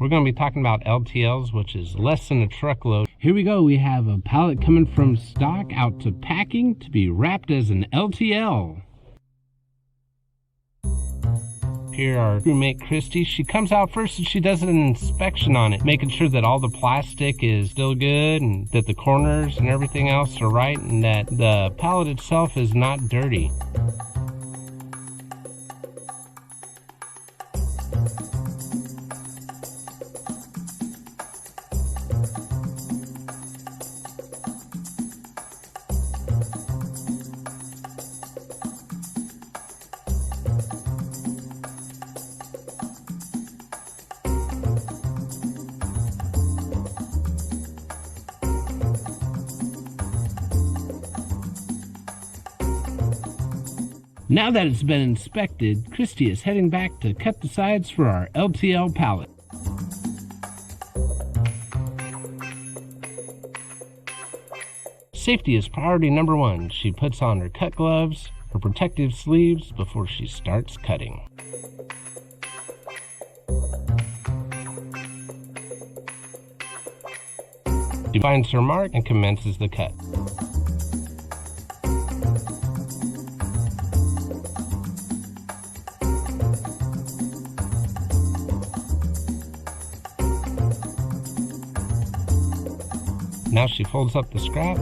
We're going to be talking about LTLs, which is less than a truckload. Here we go. We have a pallet coming from stock out to packing to be wrapped as an LTL. Here our crewmate Christy, she comes out first and she does an inspection on it, making sure that all the plastic is still good and that the corners and everything else are right and that the pallet itself is not dirty. Now that it's been inspected, Christy is heading back to cut the sides for our LTL pallet. Safety is priority number one. She puts on her cut gloves, her protective sleeves before she starts cutting. She finds her mark and commences the cut. Now she folds up the scrap.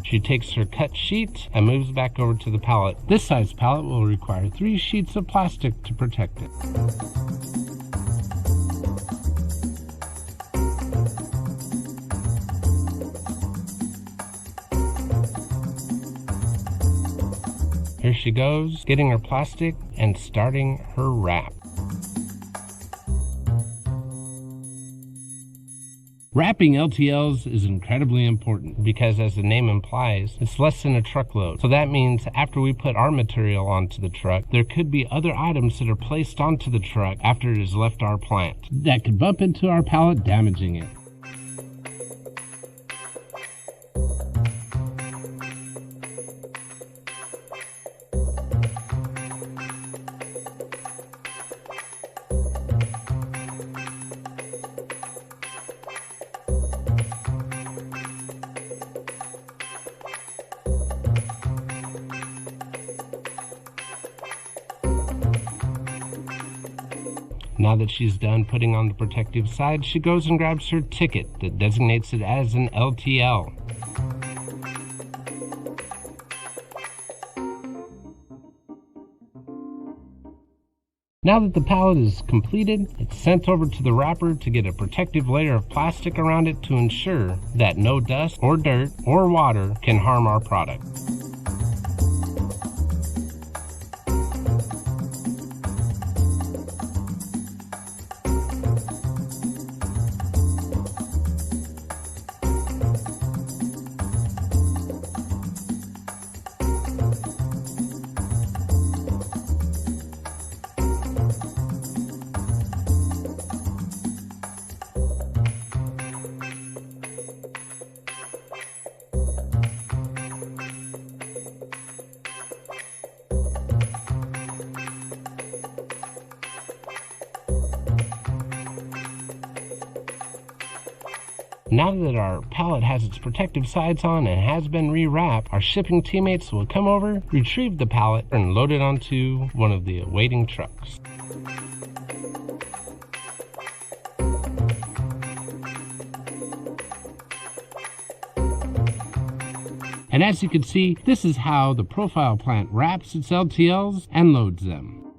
She takes her cut sheet and moves back over to the pallet. This size pallet will require 3 sheets of plastic to protect it. Here she goes, getting her plastic and starting her wrap. Wrapping LTLs is incredibly important because, as the name implies, it's less than a truckload. So that means after we put our material onto the truck, there could be other items that are placed onto the truck after it has left our plant that could bump into our pallet, damaging it. Now that she's done putting on the protective side, she goes and grabs her ticket that designates it as an LTL. Now that the pallet is completed, it's sent over to the wrapper to get a protective layer of plastic around it to ensure that no dust or dirt or water can harm our product. Now that our pallet has its protective sides on and has been rewrapped, our shipping teammates will come over, retrieve the pallet, and load it onto one of the awaiting trucks. And as you can see, this is how the profile plant wraps its LTLs and loads them.